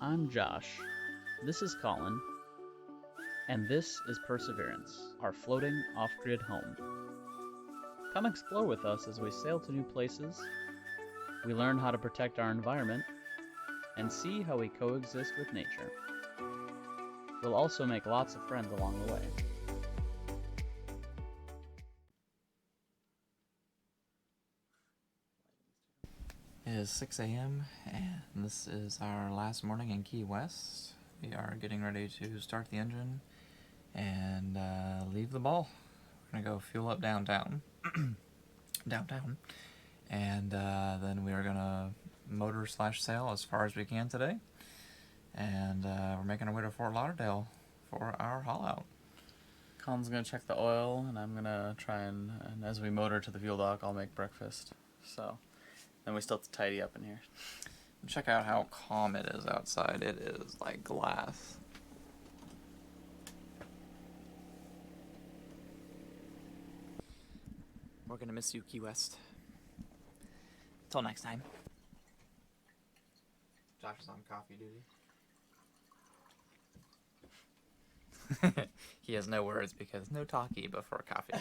I'm Josh. This is Colin. And this is Perseverance, our floating off-grid home. Come explore with us as we sail to new places, we learn how to protect our environment, and see how we coexist with nature. We'll also make lots of friends along the way. It is 6 a.m. and this is our last morning in Key West. We are getting ready to start the engine and leave the ball. We're gonna go fuel up downtown, and then we are gonna motor/sail as far as we can today. And we're making our way to Fort Lauderdale for our haul out. Colin's gonna check the oil, and I'm gonna try and as we motor to the fuel dock, I'll make breakfast. So, then we still have to tidy up in here. Check out how calm it is outside. It is like glass. We're gonna miss you, Key West. Till next time. Josh is on coffee duty. He has no words because no talkie before coffee.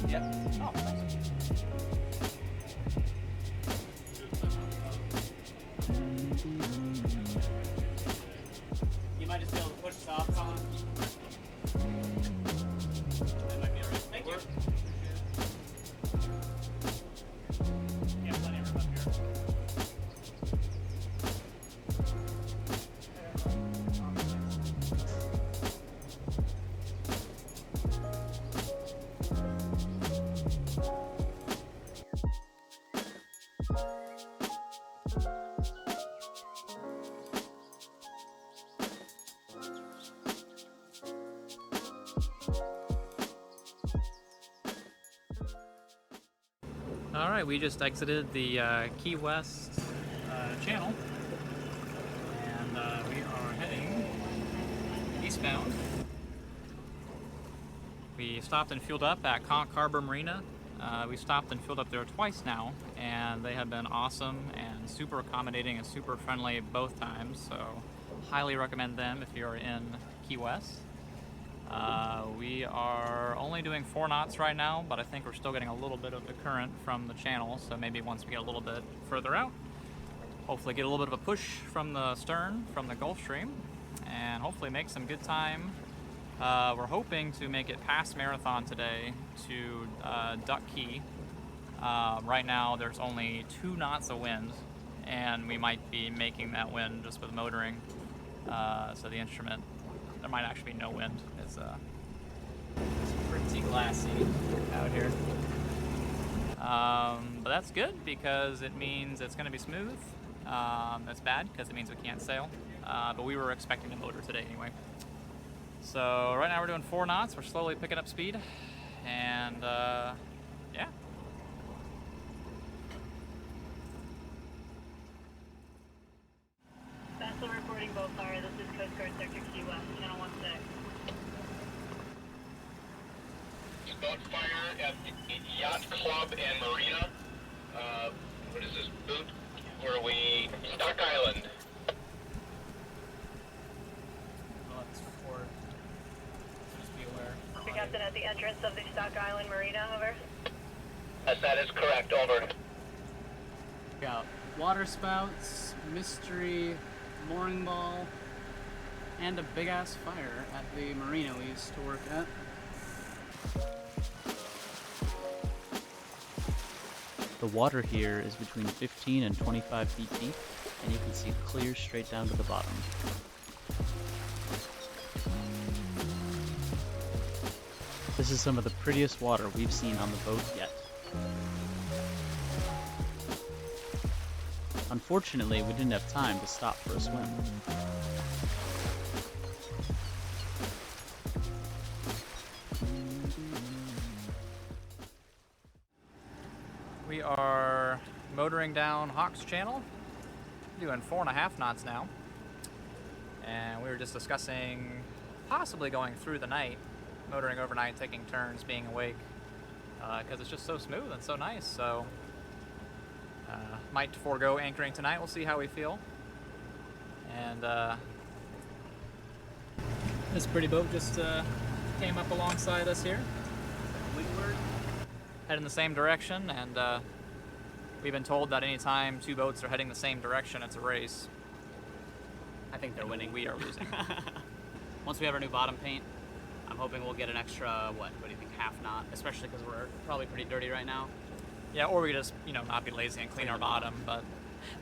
Yep. Oh, thanks. You might just be able to push this off, Colin. That might be alright. Thank you. Yeah, plenty of room up here. Alright, we just exited the Key West channel, and we are heading eastbound. We stopped and fueled up at Conch Harbor Marina. We stopped and fueled up there twice now, and they have been awesome and super accommodating and super friendly both times, so highly recommend them if you're in Key West. We are only doing 4 knots right now, but I think we're still getting a little bit of the current from the channel, so maybe once we get a little bit further out, hopefully get a little bit of a push from the stern, from the Gulf Stream, and hopefully make some good time. We're hoping to make it past Marathon today to Duck Key. Right now there's only 2 knots of wind, and we might be making that wind just with motoring, so the instrument, there might actually be no wind. It's pretty glassy out here. But that's good because it means it's going to be smooth. That's bad because it means we can't sail. But we were expecting to motor today anyway. So right now we're doing 4 knots. We're slowly picking up speed. And yeah. Vessel reporting boat fire. This is Coast Guard Sector Key West, Channel 16. Boat fire at the Yacht Club and Marina. What is this boot? Where are we? Stock Island. Well, that's forward. Just be aware. Mr. Captain, at the entrance of the Stock Island Marina, over. That is correct, over. Got water spouts, mystery, mooring ball, and a big ass fire at the marina we used to work at. The water here is between 15 and 25 feet deep, and you can see clear straight down to the bottom. This is some of the prettiest water we've seen on the boat yet. Unfortunately, we didn't have time to stop for a swim. We are motoring down Hawks Channel, doing 4.5 knots now. And we were just discussing possibly going through the night, motoring overnight, taking turns, being awake, because it's just so smooth and so nice. So might forego anchoring tonight. We'll see how we feel. And this pretty boat just came up alongside us here. Windward. Heading in the same direction, and we've been told that anytime two boats are heading the same direction, it's a race. I think they're winning. We are losing. Once we have our new bottom paint, I'm hoping we'll get an extra, what do you think, half knot, especially because we're probably pretty dirty right now. Yeah, or we could just, not be lazy and clean our bottom,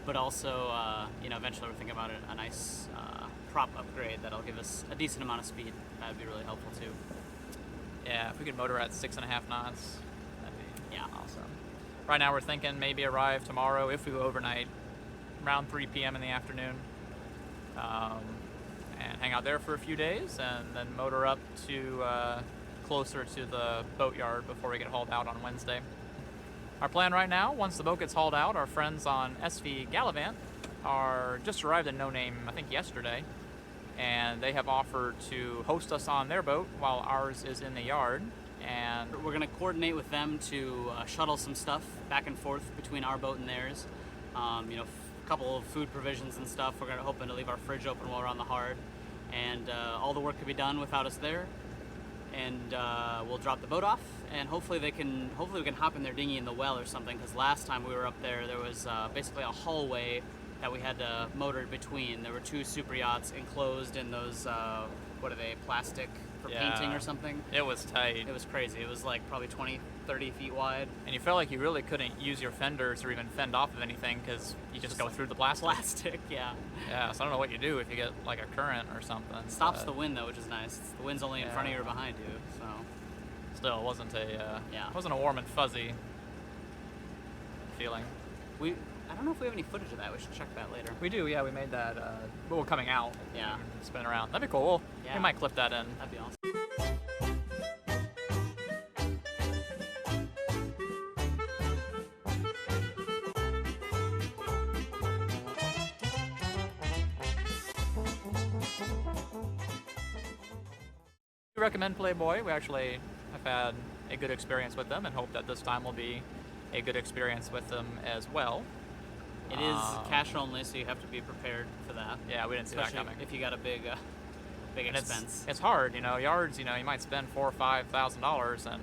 But also, eventually we're thinking about a nice prop upgrade that'll give us a decent amount of speed. That'd be really helpful too. yeah, if we could motor at 6.5 knots, that'd be Yeah. awesome. Right now we're thinking maybe arrive tomorrow if we go overnight, around 3 p.m. in the afternoon, and hang out there for a few days, and then motor up to closer to the boatyard before we get hauled out on Wednesday. Our plan right now, once the boat gets hauled out, our friends on SV Gallivant are just arrived in No Name, I think yesterday, and they have offered to host us on their boat while ours is in the yard. And We're going to coordinate with them to shuttle some stuff back and forth between our boat and theirs. A couple of food provisions and stuff. We're hoping to leave our fridge open while we're on the hard. And all the work can be done without us there. And we'll drop the boat off, and hopefully we can hop in their dinghy in the well or something, because last time we were up there was basically a hallway that we had to motor between. There were two super yachts enclosed in those, plastic for painting or something. it was tight. It was crazy. It was like probably 20, 30 feet wide. And you felt like you really couldn't use your fenders or even fend off of anything because you just go through the plastic. Plastic, yeah. Yeah, so I don't know what you do if you get like a current or something. Stops but the wind though, which is nice. The wind's only in front of you or behind you, so. Still, it wasn't a warm and fuzzy feeling. I don't know if we have any footage of that. We should check that later. We do, yeah. We made that. Coming out. Yeah. Spin around. That'd be cool. Yeah. We might clip that in. That'd be awesome. We recommend Playboy. We actually have had a good experience with them and hope that this time will be a good experience with them as well. It is cash only, so you have to be prepared for that. Yeah, we didn't see that Especially coming. if you got a big And expense. It's hard, yards. You might spend $4,000 or $5,000, and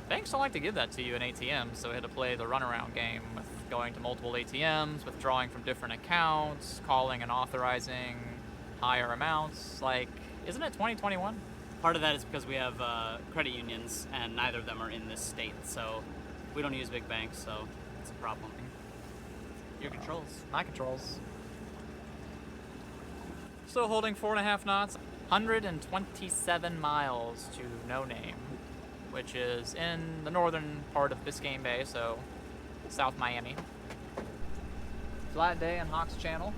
banks don't like to give that to you in ATMs. So we had to play the runaround game with going to multiple ATMs, withdrawing from different accounts, calling and authorizing higher amounts. Like, isn't it 2021? Part of that is because we have credit unions, and neither of them are in this state, so we don't use big banks, so it's a problem. Your controls. My controls. Still holding 4.5 knots, 127 miles to No Name, which is in the northern part of Biscayne Bay, so South Miami. Flat day in Hawks Channel.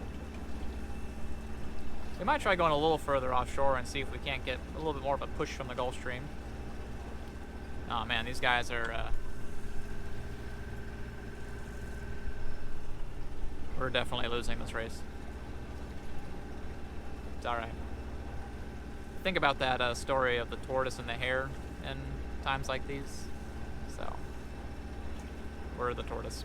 We might try going a little further offshore and see if we can't get a little bit more of a push from the Gulf Stream. Oh man, these guys are we're definitely losing this race. It's alright. Think about that story of the tortoise and the hare in times like these. So, we're the tortoise.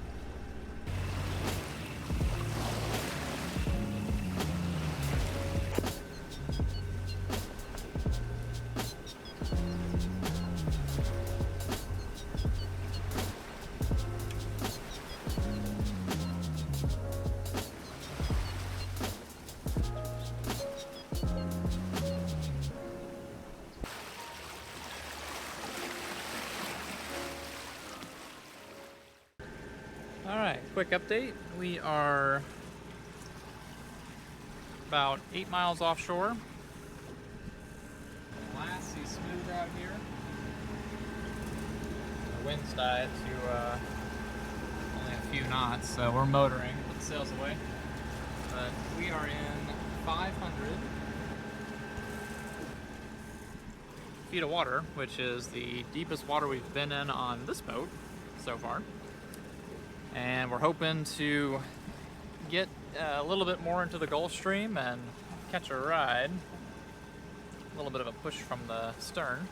Alright, quick update. We are about 8 miles offshore. Glassy smooth out here. winds died to only a few knots, so we're motoring with the sails away. But we are in 500 feet of water, which is the deepest water we've been in on this boat so far. And we're hoping to get a little bit more into the Gulf Stream and catch a ride. A little bit of a push from the stern.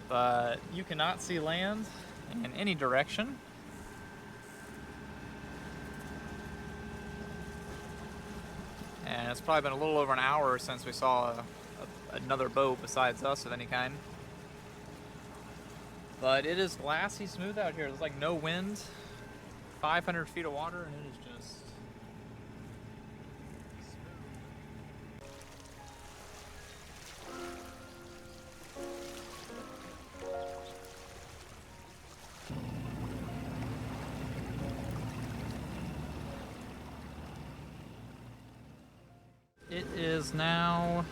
But you cannot see land in any direction. And it's probably been a little over an hour since we saw another boat besides us of any kind. But it is glassy smooth out here. There's like no wind. 500 feet of water, and it is just It is now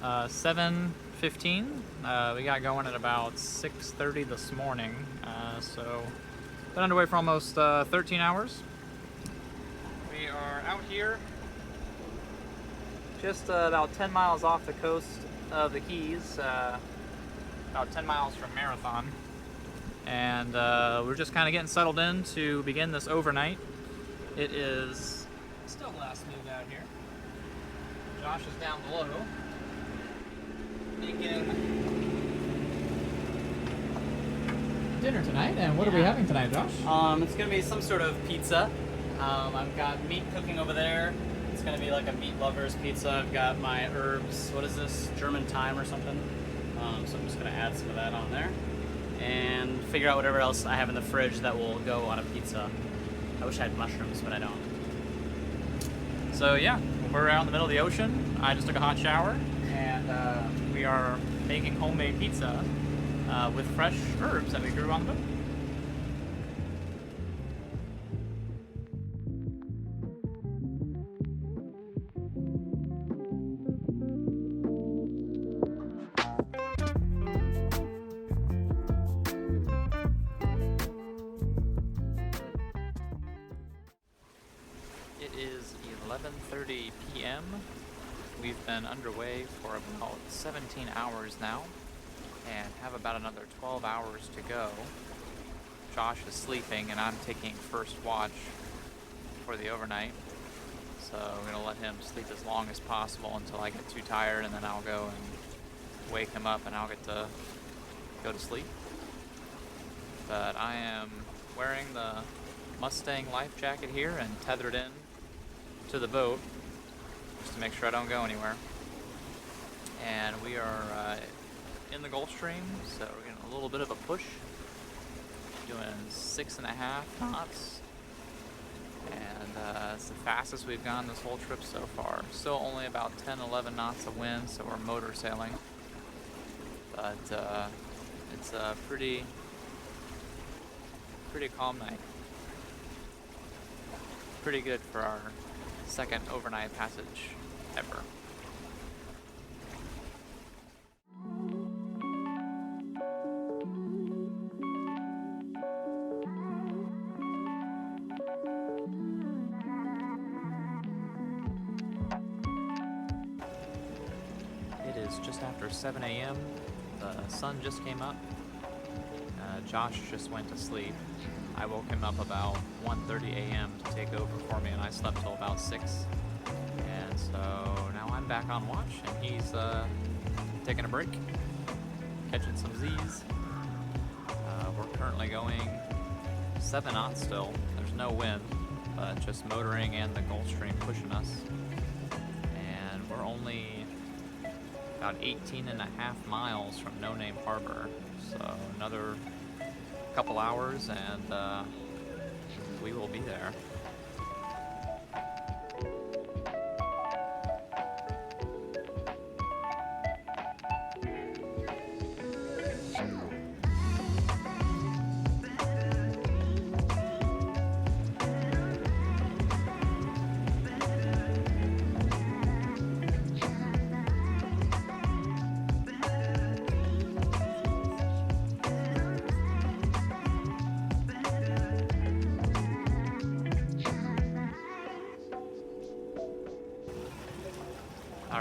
7:15. We got going at about 6:30 this morning, so been underway for almost 13 hours. We are out here just about 10 miles off the coast of the Keys, about 10 miles from Marathon, and we're just kind of getting settled in to begin this overnight. It is still glass smooth out here. Josh is down below making dinner tonight. And what are we having tonight, Josh? It's gonna be some sort of pizza. I've got meat cooking over there. It's gonna be like a meat lover's pizza. I've got my herbs. What is this? German thyme or something? So I'm just gonna add some of that on there and figure out whatever else I have in the fridge that will go on a pizza. I wish I had mushrooms, but I don't. So yeah, we're out in the middle of the ocean. I just took a hot shower, and we are making homemade pizza with fresh herbs that we grew on the boat. It is 11:30 p.m. We've been underway for about 17 hours now and have about another 12 hours to go. Josh is sleeping and I'm taking first watch for the overnight. So I'm going to let him sleep as long as possible until I get too tired, and then I'll go and wake him up and I'll get to go to sleep. But I am wearing the Mustang life jacket here and tethered in to the boat just to make sure I don't go anywhere. And we are in the Gulf Stream, so we're getting a little bit of a push, doing 6.5 knots, and it's the fastest we've gone this whole trip so far. Still only about 10-11 knots of wind, so we're motor sailing, but it's a pretty calm night. Pretty good for our second overnight passage ever. It is just after 7 a.m. The sun just came up. Josh just went to sleep. I woke him up about 1:30 a.m. to take over for me, and I slept till about 6. And so now I'm back on watch, and he's taking a break, catching some Z's. We're currently going 7 knots still. There's no wind, but just motoring and the Gulf Stream pushing us. And we're only about 18.5 miles from No Name Harbor, so another couple hours and we will be there.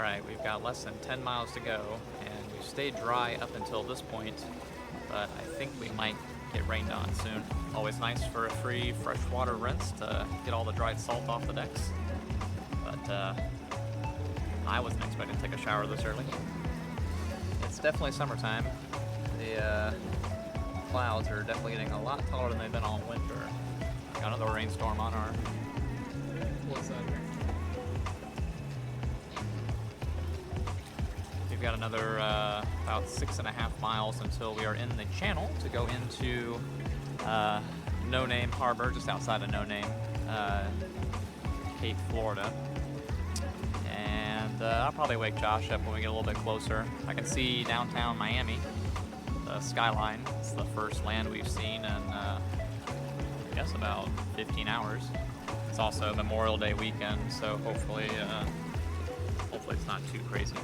Alright, we've got less than 10 miles to go, and we've stayed dry up until this point, but I think we might get rained on soon. Always nice for a free freshwater rinse to get all the dried salt off the decks. But I wasn't expecting to take a shower this early. It's definitely summertime. The clouds are definitely getting a lot taller than they've been all winter. Got another rainstorm on our... What's that here? We've got another about 6.5 miles until we are in the channel to go into No Name Harbor, just outside of No Name, Cape, Florida. And I'll probably wake Josh up when we get a little bit closer. I can see downtown Miami, the skyline. It's the first land we've seen in, I guess, about 15 hours. It's also Memorial Day weekend, so hopefully it's not too crazy.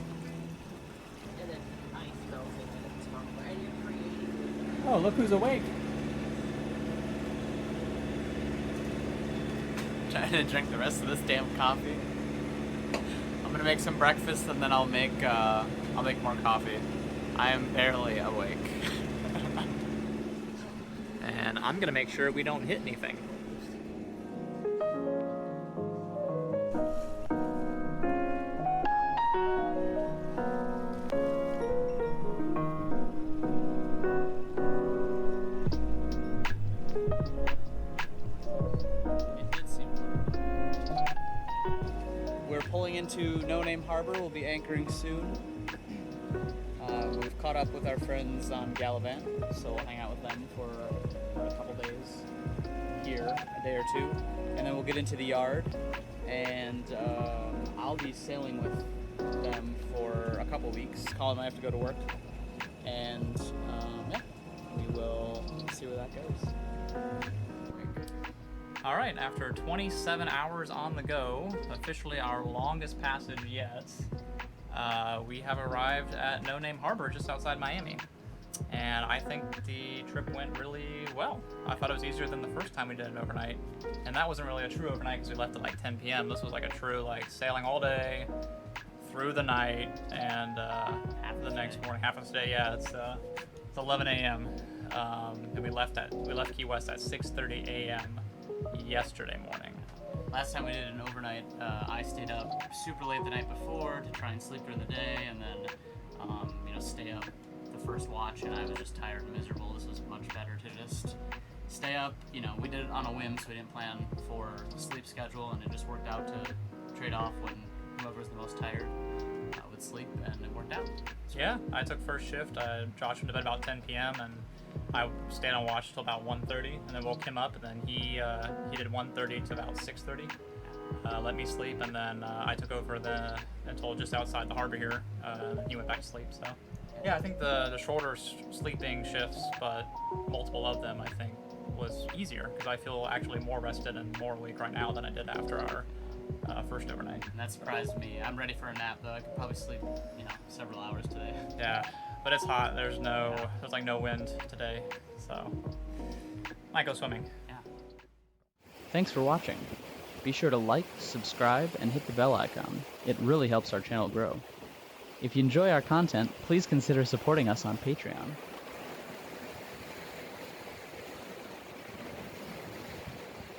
Oh, look who's awake. Trying to drink the rest of this damn coffee. I'm gonna make some breakfast and then I'll make more coffee. I am barely awake. And I'm gonna make sure we don't hit anything. We're pulling into No Name Harbor. We'll be anchoring soon. We've caught up with our friends on Gallivant, so we'll hang out with them for a couple days here, a day or two, and then we'll get into the yard, and I'll be sailing with them for a couple weeks. Colin might have to go to work, and yeah, we will see where that goes. All right, after 27 hours on the go, officially our longest passage yet, we have arrived at No Name Harbor just outside Miami. And I think the trip went really well. I thought it was easier than the first time we did an overnight. And that wasn't really a true overnight because we left at like 10 p.m. This was like a true like sailing all day, through the night, and half the next morning, half of the day, yeah, it's 11 a.m. And we left Key West at 6:30 a.m. yesterday morning. Last time we did an overnight, I stayed up super late the night before to try and sleep during the day, and then stay up the first watch, and I was just tired and miserable. This was much better to just stay up. We did it on a whim, so we didn't plan for the sleep schedule, and it just worked out to trade off when whoever was the most tired would sleep, and it worked out. So, yeah, I took first shift. Josh went to bed about 10 p.m. and I stayed on watch till about 1:30, and then woke him up, and then he did 1:30 to about 6:30. Let me sleep, and then I took over until just outside the harbor here, and then he went back to sleep. So yeah, I think the shorter sleeping shifts, but multiple of them, I think, was easier because I feel actually more rested and more awake right now than I did after our first overnight. And that surprised me. I'm ready for a nap, though. I could probably sleep, several hours today. Yeah, but it's hot. There's like no wind today, so might go swimming. Yeah. Thanks for watching. Be sure to like, subscribe, and hit the bell icon. It really helps our channel grow. If you enjoy our content, please consider supporting us on Patreon.